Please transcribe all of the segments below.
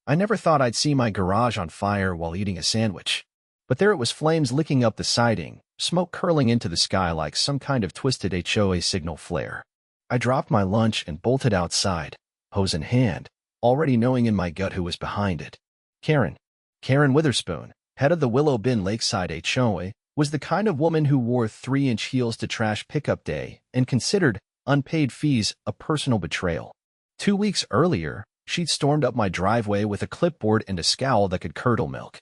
I never thought I'd see my garage on fire while eating a sandwich. But there it was, flames licking up the siding, smoke curling into the sky like some kind of twisted HOA signal flare. I dropped my lunch and bolted outside, hose in hand, already knowing in my gut who was behind it. Karen Witherspoon, head of the Willow Bend Lakeside HOA, was the kind of woman who wore 3-inch heels to trash pickup day and considered unpaid fees a personal betrayal. 2 weeks earlier, she'd stormed up my driveway with a clipboard and a scowl that could curdle milk.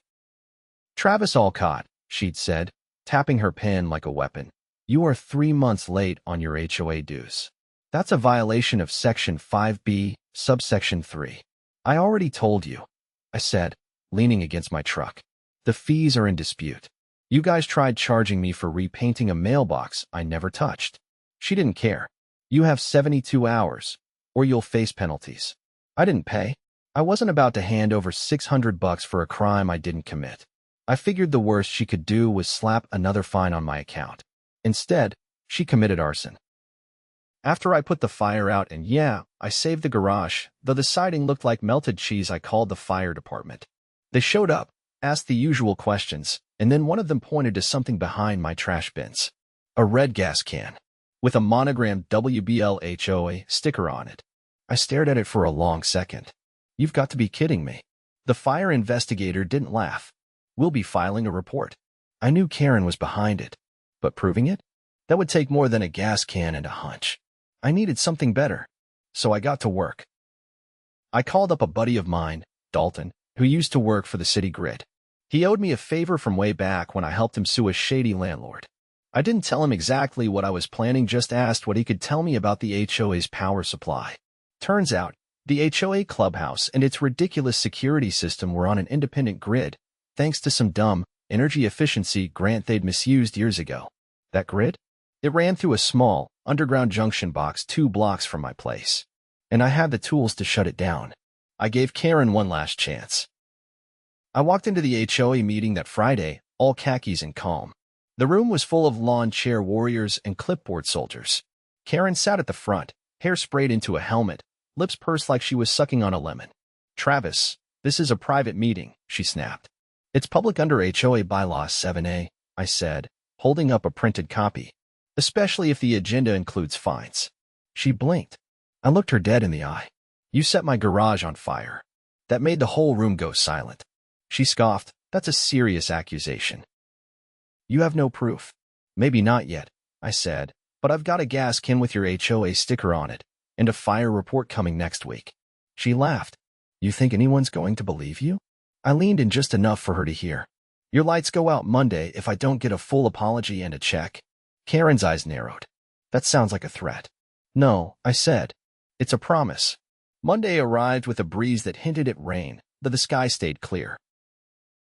"Travis Alcott," she'd said, tapping her pen like a weapon, "you are 3 months late on your HOA dues. That's a violation of Section 5B, subsection 3. I already told you," I said, leaning against my truck. "The fees are in dispute. You guys tried charging me for repainting a mailbox I never touched." She didn't care. "You have 72 hours, or you'll face penalties." I didn't pay. I wasn't about to hand over $600 for a crime I didn't commit. I figured the worst she could do was slap another fine on my account. Instead, she committed arson. After I put the fire out and I saved the garage, though the siding looked like melted cheese, I called the fire department. They showed up, asked the usual questions, and then one of them pointed to something behind my trash bins. A red gas can, with a monogrammed WBLHOA sticker on it. I stared at it for a long second. "You've got to be kidding me." The fire investigator didn't laugh. "We'll be filing a report." I knew Karen was behind it, but proving it? That would take more than a gas can and a hunch. I needed something better, so I got to work. I called up a buddy of mine, Dalton, who used to work for the city grid. He owed me a favor from way back when I helped him sue a shady landlord. I didn't tell him exactly what I was planning, just asked what he could tell me about the HOA's power supply. Turns out, the HOA clubhouse and its ridiculous security system were on an independent grid, thanks to some dumb energy efficiency grant they'd misused years ago. That grid? It ran through a small, underground junction box 2 blocks from my place. And I had the tools to shut it down. I gave Karen one last chance. I walked into the HOA meeting that Friday, all khakis and calm. The room was full of lawn chair warriors and clipboard soldiers. Karen sat at the front, hair sprayed into a helmet, lips pursed like she was sucking on a lemon. "Travis, this is a private meeting," she snapped. "It's public under HOA bylaw 7A, I said, holding up a printed copy. "Especially if the agenda includes fines." She blinked. I looked her dead in the eye. "You set my garage on fire." That made the whole room go silent. She scoffed. "That's a serious accusation." "You have no proof." "Maybe not yet," I said, "but I've got a gas can with your HOA sticker on it, and a fire report coming next week." She laughed. "You think anyone's going to believe you?" I leaned in just enough for her to hear. "Your lights go out Monday if I don't get a full apology and a check." Karen's eyes narrowed. "That sounds like a threat." "No," I said. "It's a promise." Monday arrived with a breeze that hinted at rain, but the sky stayed clear.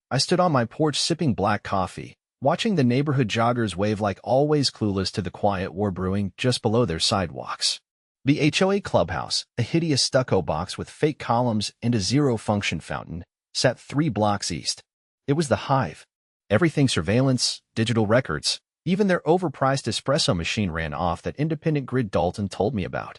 I stood on my porch sipping black coffee, watching the neighborhood joggers wave like always, clueless to the quiet war brewing just below their sidewalks. The HOA clubhouse, a hideous stucco box with fake columns and a zero-function fountain, sat 3 blocks east. It was the hive. Everything surveillance, digital records, even their overpriced espresso machine ran off that independent grid Dalton told me about.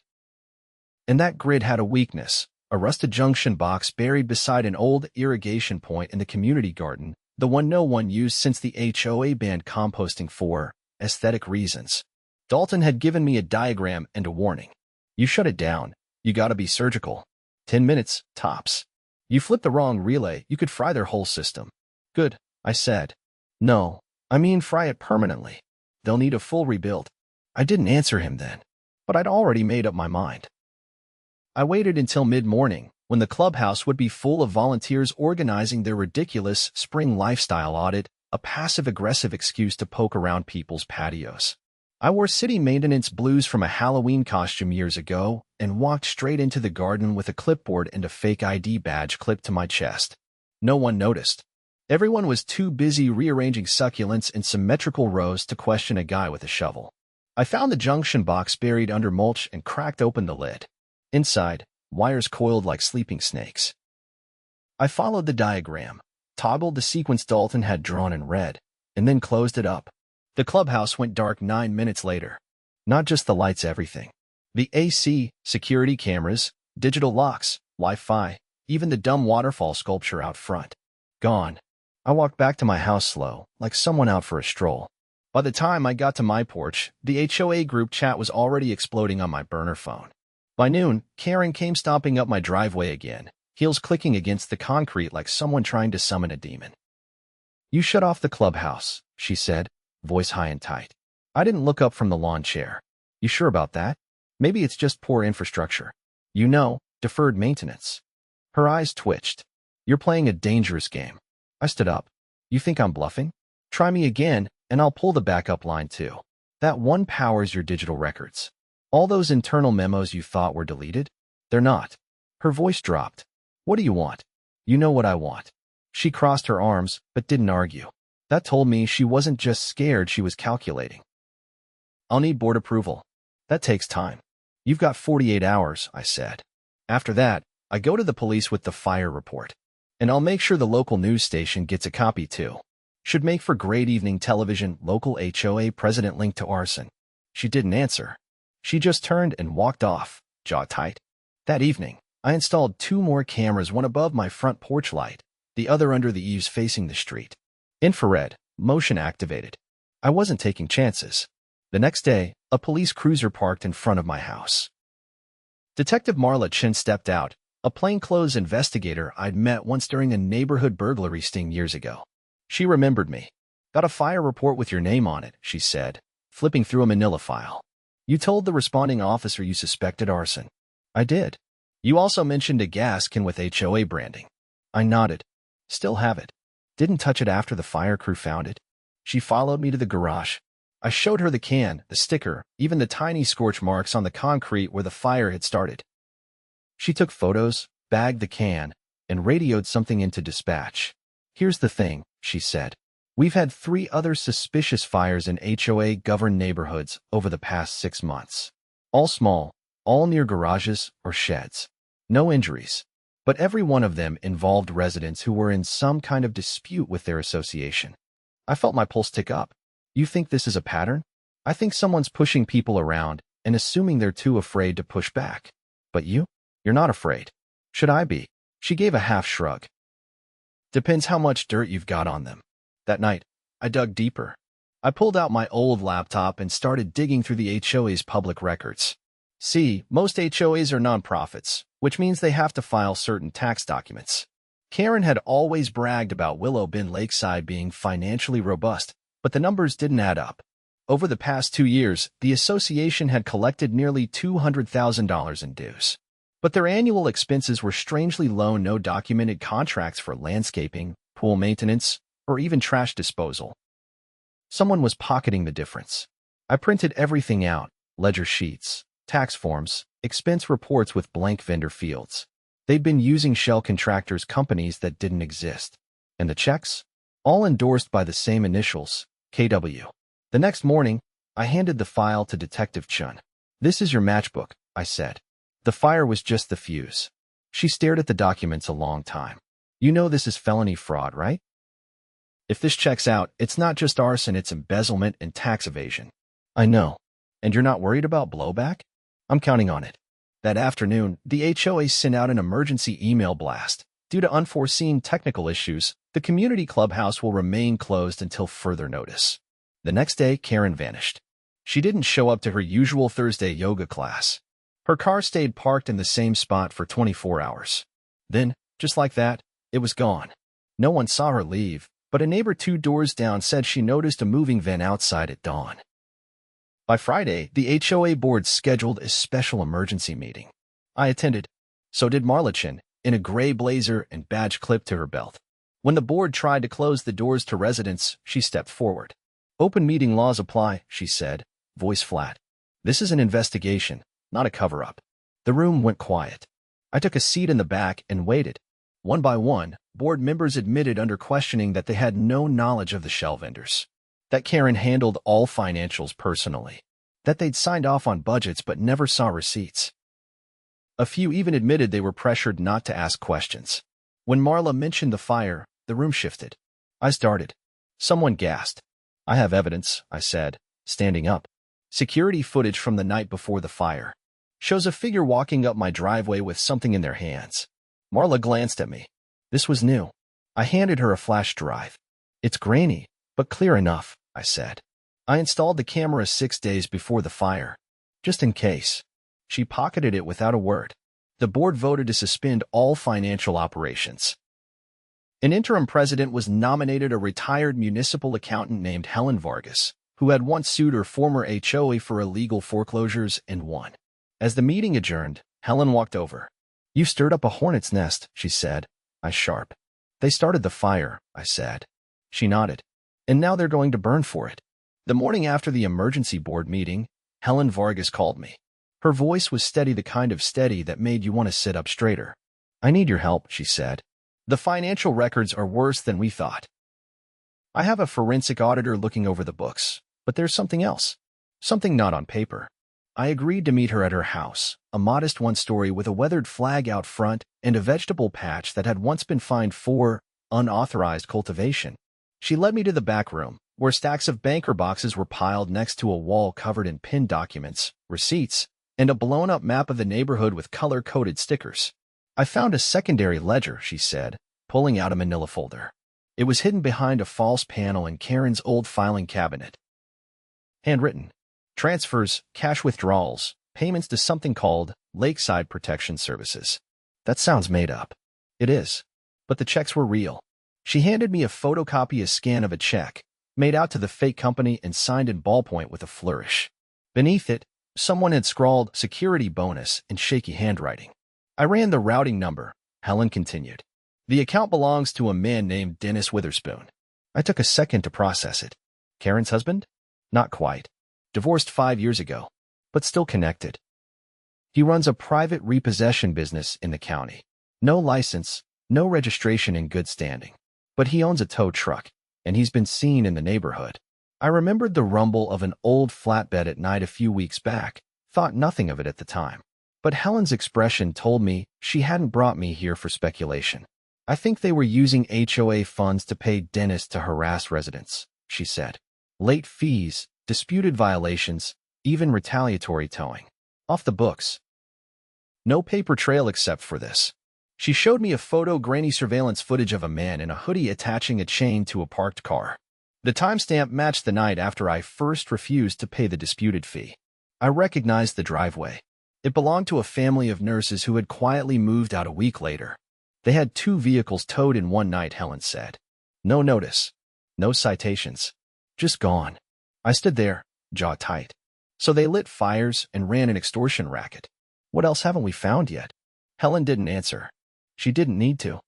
And that grid had a weakness, a rusted junction box buried beside an old irrigation point in the community garden, the one no one used since the HOA banned composting for aesthetic reasons. Dalton had given me a diagram and a warning. "You shut it down. You gotta be surgical. 10 minutes, tops. You flip the wrong relay, you could fry their whole system." "Good," I said. "No, I mean fry it permanently. They'll need a full rebuild." I didn't answer him then, but I'd already made up my mind. I waited until mid-morning, when the clubhouse would be full of volunteers organizing their ridiculous spring lifestyle audit, a passive-aggressive excuse to poke around people's patios. I wore city maintenance blues from a Halloween costume years ago and walked straight into the garden with a clipboard and a fake ID badge clipped to my chest. No one noticed. Everyone was too busy rearranging succulents in symmetrical rows to question a guy with a shovel. I found the junction box buried under mulch and cracked open the lid. Inside, wires coiled like sleeping snakes. I followed the diagram, toggled the sequence Dalton had drawn in red, and then closed it up. The clubhouse went dark 9 minutes later. Not just the lights, everything. The AC, security cameras, digital locks, Wi-Fi, even the dumb waterfall sculpture out front. Gone. I walked back to my house slow, like someone out for a stroll. By the time I got to my porch, the HOA group chat was already exploding on my burner phone. By noon, Karen came stomping up my driveway again, heels clicking against the concrete like someone trying to summon a demon. "You shut off the clubhouse," she said, voice high and tight. I didn't look up from the lawn chair. "You sure about that? Maybe it's just poor infrastructure. You know, deferred maintenance." Her eyes twitched. "You're playing a dangerous game." I stood up. "You think I'm bluffing? Try me again, and I'll pull the backup line too. That one powers your digital records. All those internal memos you thought were deleted? They're not." Her voice dropped. "What do you want?" "You know what I want." She crossed her arms, but didn't argue. That told me she wasn't just scared, she was calculating. "I'll need board approval. That takes time." "You've got 48 hours, I said. "After that, I go to the police with the fire report. And I'll make sure the local news station gets a copy too. Should make for great evening television. Local HOA president linked to arson." She didn't answer. She just turned and walked off, jaw tight. That evening, I installed 2 more cameras, one above my front porch light, the other under the eaves facing the street. Infrared, motion activated. I wasn't taking chances. The next day, a police cruiser parked in front of my house. Detective Marla Chin stepped out, a plainclothes investigator I'd met once during a neighborhood burglary sting years ago. She remembered me. "Got a fire report with your name on it," she said, flipping through a manila file. "You told the responding officer you suspected arson." "I did. You also mentioned a gas can with HOA branding." I nodded. "Still have it. Didn't touch it after the fire crew found it." She followed me to the garage. I showed her the can, the sticker, even the tiny scorch marks on the concrete where the fire had started. She took photos, bagged the can, and radioed something into dispatch. "Here's the thing," she said. "We've had 3 other suspicious fires in HOA-governed neighborhoods over the past 6 months. All small, all near garages or sheds. No injuries. But every one of them involved residents who were in some kind of dispute with their association." I felt my pulse tick up. "You think this is a pattern?" "I think someone's pushing people around and assuming they're too afraid to push back." "But you're not afraid." "Should I be?" She gave a half shrug. "Depends how much dirt you've got on them." That night, I dug deeper. I pulled out my old laptop and started digging through the HOA's public records. See, most HOAs are nonprofits, which means they have to file certain tax documents. Karen had always bragged about Willow Bend Lakeside being financially robust, but the numbers didn't add up. Over the past 2 years, the association had collected nearly $200,000 in dues. But their annual expenses were strangely low. No documented contracts for landscaping, pool maintenance, or even trash disposal. Someone was pocketing the difference. I printed everything out: ledger sheets, tax forms, expense reports with blank vendor fields. They'd been using shell contractors, companies that didn't exist. And the checks? All endorsed by the same initials, KW. The next morning, I handed the file to Detective Chun. "This is your matchbook," I said. The fire was just the fuse. She stared at the documents a long time. "You know this is felony fraud, right? If this checks out, it's not just arson, it's embezzlement and tax evasion." "I know. And you're not worried about blowback?" "I'm counting on it." That afternoon, the HOA sent out an emergency email blast. Due to unforeseen technical issues, the community clubhouse will remain closed until further notice. The next day, Karen vanished. She didn't show up to her usual Thursday yoga class. Her car stayed parked in the same spot for 24 hours. Then, just like that, it was gone. No one saw her leave, but a neighbor 2 doors down said she noticed a moving van outside at dawn. By Friday, the HOA board scheduled a special emergency meeting. I attended. So did Marlichin, in a gray blazer and badge clipped to her belt. When the board tried to close the doors to residents, she stepped forward. "Open meeting laws apply," she said, voice flat. "This is an investigation, not a cover-up." The room went quiet. I took a seat in the back and waited. One by one, board members admitted under questioning that they had no knowledge of the shell vendors. That Karen handled all financials personally. That they'd signed off on budgets but never saw receipts. A few even admitted they were pressured not to ask questions. When Marla mentioned the fire, the room shifted. I started. Someone gasped. "I have evidence," I said, standing up. "Security footage from the night before the fire. Shows a figure walking up my driveway with something in their hands." Marla glanced at me. This was new. I handed her a flash drive. It's grainy, but clear enough, I said. I installed the camera 6 days before the fire, just in case. She pocketed it without a word. The board voted to suspend all financial operations. An interim president was nominated, a retired municipal accountant named Helen Vargas, who had once sued her former HOA for illegal foreclosures and won. As the meeting adjourned, Helen walked over. You stirred up a hornet's nest, she said. I sharp. They started the fire, I said. She nodded. And now they're going to burn for it. The morning after the emergency board meeting, Helen Vargas called me. Her voice was steady, the kind of steady that made you want to sit up straighter. I need your help, she said. The financial records are worse than we thought. I have a forensic auditor looking over the books, but there's something else. Something not on paper. I agreed to meet her at her house, a modest one-story with a weathered flag out front and a vegetable patch that had once been fined for unauthorized cultivation. She led me to the back room, where stacks of banker boxes were piled next to a wall covered in pinned documents, receipts, and a blown-up map of the neighborhood with color-coded stickers. I found a secondary ledger, she said, pulling out a manila folder. It was hidden behind a false panel in Karen's old filing cabinet. Handwritten. Transfers, cash withdrawals, payments to something called Lakeside Protection Services. That sounds made up. It is. But the checks were real. She handed me a photocopy, a scan of a check, made out to the fake company and signed in ballpoint with a flourish. Beneath it, someone had scrawled security bonus in shaky handwriting. I ran the routing number, Helen continued. The account belongs to a man named Dennis Witherspoon. I took a second to process it. Karen's husband? Not quite. Divorced 5 years ago, but still connected. He runs a private repossession business in the county. No license, no registration, in good standing. But he owns a tow truck, and he's been seen in the neighborhood. I remembered the rumble of an old flatbed at night a few weeks back, thought nothing of it at the time. But Helen's expression told me she hadn't brought me here for speculation. I think they were using HOA funds to pay Dennis to harass residents, she said. Late fees, disputed violations, even retaliatory towing. Off the books. No paper trail except for this. She showed me a grainy surveillance footage of a man in a hoodie attaching a chain to a parked car. The timestamp matched the night after I first refused to pay the disputed fee. I recognized the driveway. It belonged to a family of nurses who had quietly moved out a week later. They had 2 vehicles towed in one night, Helen said. No notice. No citations. Just gone. I stood there, jaw tight. So they lit fires and ran an extortion racket. What else haven't we found yet? Helen didn't answer. She didn't need to.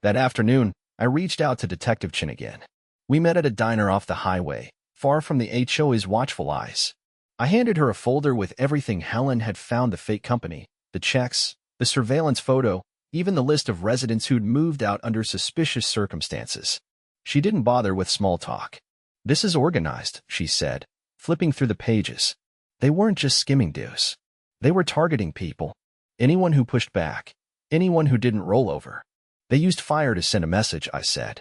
That afternoon, I reached out to Detective Chin again. We met at a diner off the highway, far from the HOA's watchful eyes. I handed her a folder with everything Helen had found: the fake company, the checks, the surveillance photo, even the list of residents who'd moved out under suspicious circumstances. She didn't bother with small talk. This is organized, she said, flipping through the pages. They weren't just skimming dues. They were targeting people. Anyone who pushed back. Anyone who didn't roll over. They used fire to send a message, I said.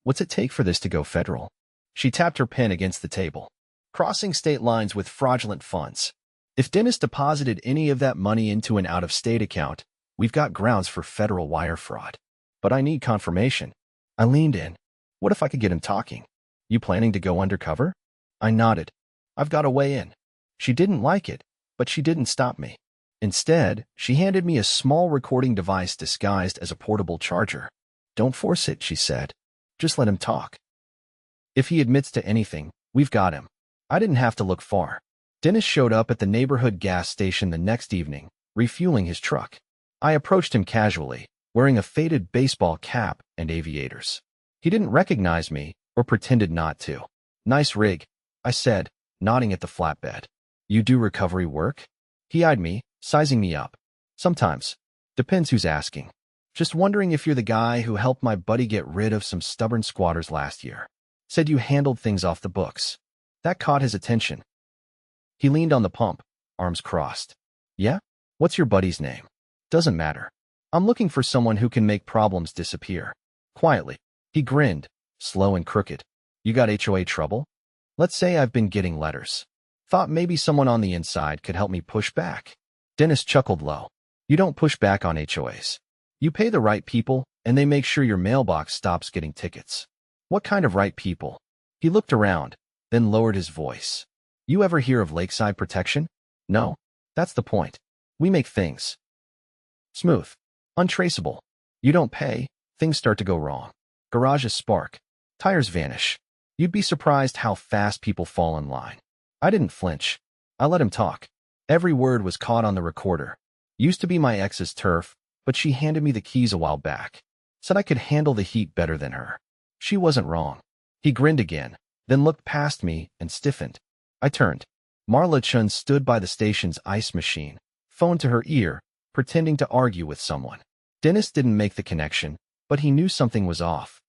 What's it take for this to go federal? She tapped her pen against the table. Crossing state lines with fraudulent funds. If Dennis deposited any of that money into an out-of-state account, we've got grounds for federal wire fraud. But I need confirmation. I leaned in. What if I could get him talking? You planning to go undercover? I nodded. I've got a way in. She didn't like it, but she didn't stop me. Instead, she handed me a small recording device disguised as a portable charger. Don't force it, she said. Just let him talk. If he admits to anything, we've got him. I didn't have to look far. Dennis showed up at the neighborhood gas station the next evening, refueling his truck. I approached him casually, wearing a faded baseball cap and aviators. He didn't recognize me, or pretended not to. Nice rig, I said, nodding at the flatbed. You do recovery work? He eyed me, sizing me up. Sometimes. Depends who's asking. Just wondering if you're the guy who helped my buddy get rid of some stubborn squatters last year. Said you handled things off the books. That caught his attention. He leaned on the pump, arms crossed. Yeah? What's your buddy's name? Doesn't matter. I'm looking for someone who can make problems disappear. Quietly. He grinned, slow and crooked. You got HOA trouble? Let's say I've been getting letters. Thought maybe someone on the inside could help me push back. Dennis chuckled low. You don't push back on HOAs. You pay the right people, and they make sure your mailbox stops getting tickets. What kind of right people? He looked around, then lowered his voice. You ever hear of lakeside protection? No. That's the point. We make things smooth, untraceable. You don't pay, things start to go wrong. Garages spark. Tires vanish. You'd be surprised how fast people fall in line. I didn't flinch. I let him talk. Every word was caught on the recorder. Used to be my ex's turf, but she handed me the keys a while back. Said I could handle the heat better than her. She wasn't wrong. He grinned again, then looked past me and stiffened. I turned. Marla Chun stood by the station's ice machine, phone to her ear, pretending to argue with someone. Dennis didn't make the connection, but he knew something was off.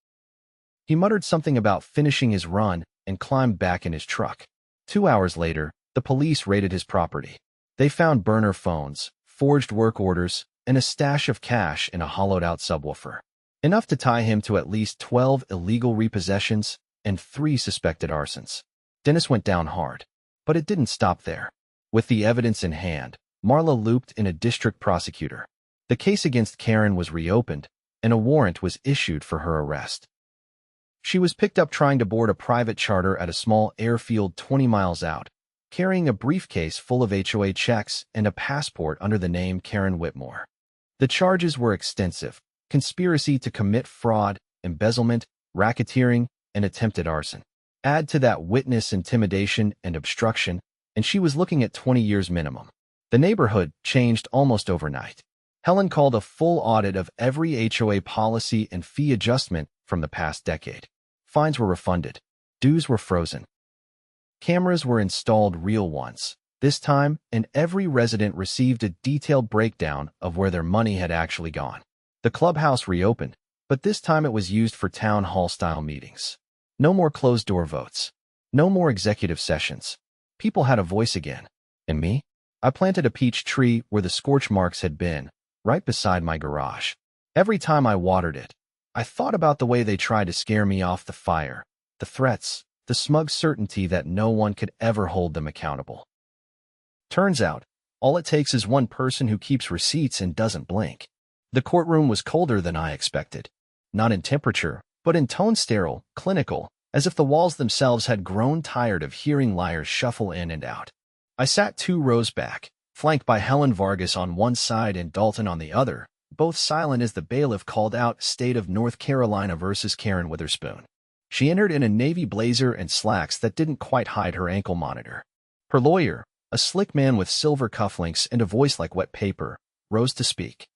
He muttered something about finishing his run and climbed back in his truck. 2 hours later, the police raided his property. They found burner phones, forged work orders, and a stash of cash in a hollowed-out subwoofer. Enough to tie him to at least 12 illegal repossessions and 3 suspected arsons. Dennis went down hard. But it didn't stop there. With the evidence in hand, Marla looped in a district prosecutor. The case against Karen was reopened, and a warrant was issued for her arrest. She was picked up trying to board a private charter at a small airfield 20 miles out, carrying a briefcase full of HOA checks and a passport under the name Karen Whitmore. The charges were extensive: conspiracy to commit fraud, embezzlement, racketeering, and attempted arson. Add to that witness intimidation and obstruction, and she was looking at 20 years minimum. The neighborhood changed almost overnight. Helen called a full audit of every HOA policy and fee adjustment from the past decade. Fines were refunded. Dues were frozen. Cameras were installed, real ones, this time, and every resident received a detailed breakdown of where their money had actually gone. The clubhouse reopened, but this time it was used for town hall-style meetings. No more closed-door votes. No more executive sessions. People had a voice again. And me? I planted a peach tree where the scorch marks had been, right beside my garage. Every time I watered it, I thought about the way they tried to scare me off the fire, the threats, the smug certainty that no one could ever hold them accountable. Turns out, all it takes is one person who keeps receipts and doesn't blink. The courtroom was colder than I expected. Not in temperature, but in tone, sterile, clinical, as if the walls themselves had grown tired of hearing liars shuffle in and out. I sat 2 rows back, flanked by Helen Vargas on one side and Dalton on the other, both silent as the bailiff called out State of North Carolina versus Karen Witherspoon. She entered in a navy blazer and slacks that didn't quite hide her ankle monitor. Her lawyer, a slick man with silver cufflinks and a voice like wet paper, rose to speak.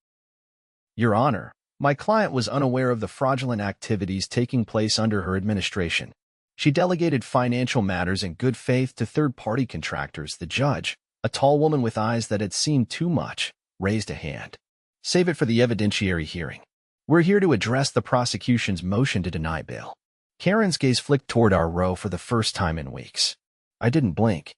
Your Honor, my client was unaware of the fraudulent activities taking place under her administration. She delegated financial matters in good faith to third-party contractors. The judge, a tall woman with eyes that had seen too much, raised a hand. Save it for the evidentiary hearing. We're here to address the prosecution's motion to deny bail. Karen's gaze flicked toward our row for the first time in weeks. I didn't blink.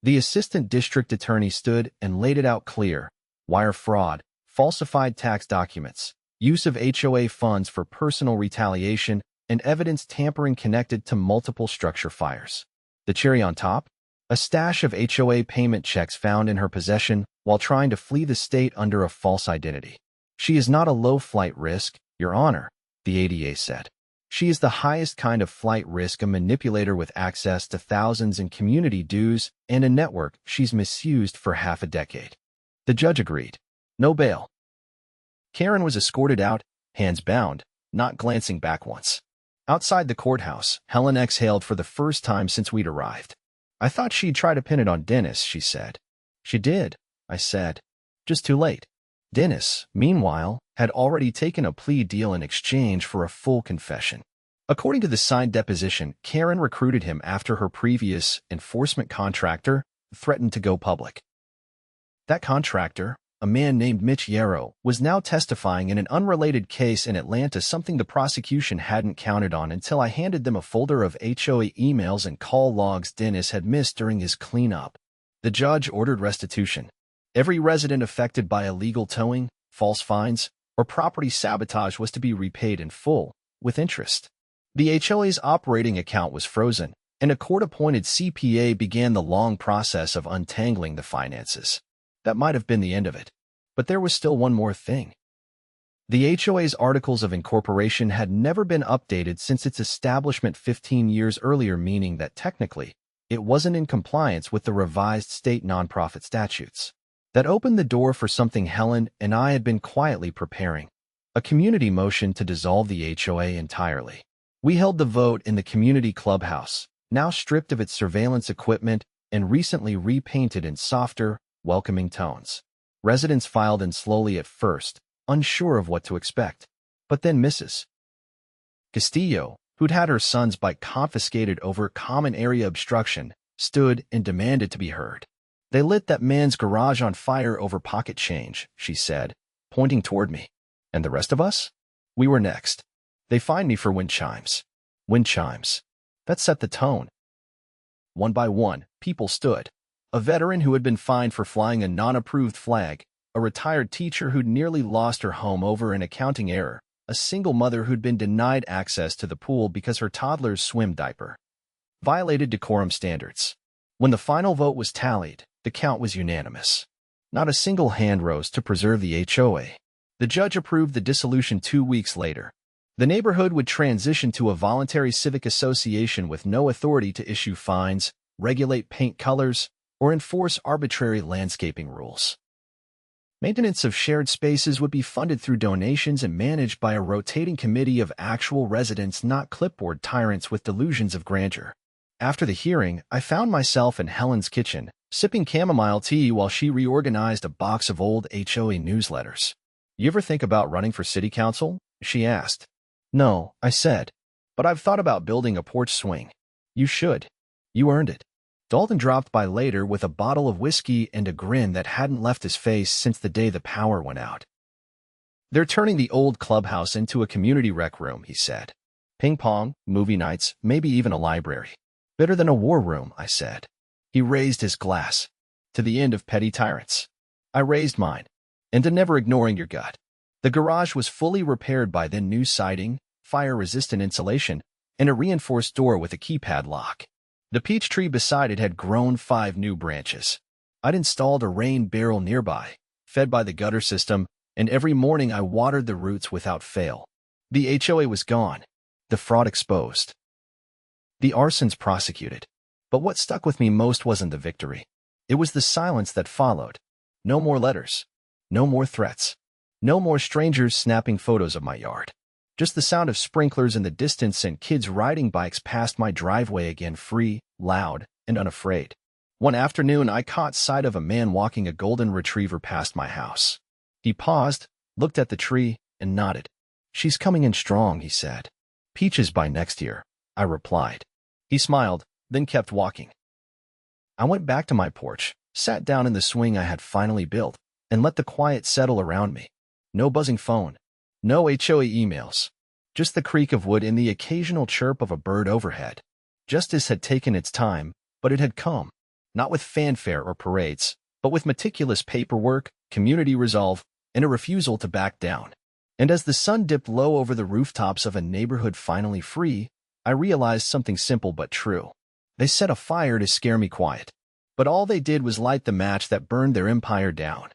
The assistant district attorney stood and laid it out clear: wire fraud, falsified tax documents, use of HOA funds for personal retaliation, and evidence tampering connected to multiple structure fires. The cherry on top? A stash of HOA payment checks found in her possession while trying to flee the state under a false identity. She is not a low-flight risk, Your Honor, the ADA said. She is the highest kind of flight risk, a manipulator with access to thousands in community dues and a network she's misused for half a decade. The judge agreed. No bail. Karen was escorted out, hands bound, not glancing back once. Outside the courthouse, Helen exhaled for the first time since we'd arrived. I thought she'd try to pin it on Dennis, she said. She did, I said. Just too late. Dennis, meanwhile, had already taken a plea deal in exchange for a full confession. According to the signed deposition, Karen recruited him after her previous enforcement contractor threatened to go public. That contractor, a man named Mitch Yarrow, was now testifying in an unrelated case in Atlanta, something the prosecution hadn't counted on until I handed them a folder of HOA emails and call logs Dennis had missed during his cleanup. The judge ordered restitution. Every resident affected by illegal towing, false fines, or property sabotage was to be repaid in full, with interest. The HOA's operating account was frozen, and a court-appointed CPA began the long process of untangling the finances. That might have been the end of it. But there was still one more thing. The HOA's Articles of Incorporation had never been updated since its establishment 15 years earlier, meaning that technically, it wasn't in compliance with the revised state nonprofit statutes. That opened the door for something Helen and I had been quietly preparing: a community motion to dissolve the HOA entirely. We held the vote in the community clubhouse, now stripped of its surveillance equipment and recently repainted in softer, welcoming tones. Residents filed in slowly at first, unsure of what to expect. But then Mrs. Castillo, who'd had her son's bike confiscated over common area obstruction, stood and demanded to be heard. "They lit that man's garage on fire over pocket change," she said, pointing toward me. "And the rest of us? We were next. They fined me for wind chimes." Wind chimes. That set the tone. One by one, people stood. A veteran who had been fined for flying a non-approved flag, a retired teacher who'd nearly lost her home over an accounting error, a single mother who'd been denied access to the pool because her toddler's swim diaper violated decorum standards. When the final vote was tallied, the count was unanimous. Not a single hand rose to preserve the HOA. The judge approved the dissolution 2 weeks later. The neighborhood would transition to a voluntary civic association with no authority to issue fines, regulate paint colors, or enforce arbitrary landscaping rules. Maintenance of shared spaces would be funded through donations and managed by a rotating committee of actual residents, not clipboard tyrants with delusions of grandeur. After the hearing, I found myself in Helen's kitchen, sipping chamomile tea while she reorganized a box of old HOA newsletters. "You ever think about running for city council?" she asked. "No," I said, "but I've thought about building a porch swing." "You should. You earned it." Dalton dropped by later with a bottle of whiskey and a grin that hadn't left his face since the day the power went out. "They're turning the old clubhouse into a community rec room," he said. "Ping pong, movie nights, maybe even a library." "Better than a war room," I said. He raised his glass. "To the end of petty tyrants." I raised mine. "And to never ignoring your gut." The garage was fully repaired by then: new siding, fire-resistant insulation, and a reinforced door with a keypad lock. The peach tree beside it had grown 5 new branches. I'd installed a rain barrel nearby, fed by the gutter system, and every morning I watered the roots without fail. The HOA was gone. The fraud exposed. The arsons prosecuted. But what stuck with me most wasn't the victory. It was the silence that followed. No more letters. No more threats. No more strangers snapping photos of my yard. Just the sound of sprinklers in the distance and kids riding bikes past my driveway again, free, loud, and unafraid. One afternoon, I caught sight of a man walking a golden retriever past my house. He paused, looked at the tree, and nodded. "She's coming in strong," he said. "Peaches by next year," I replied. He smiled, then kept walking. I went back to my porch, sat down in the swing I had finally built, and let the quiet settle around me. No buzzing phone. No HOA emails. Just the creak of wood and the occasional chirp of a bird overhead. Justice had taken its time, but it had come. Not with fanfare or parades, but with meticulous paperwork, community resolve, and a refusal to back down. And as the sun dipped low over the rooftops of a neighborhood finally free, I realized something simple but true. They set a fire to scare me quiet. But all they did was light the match that burned their empire down.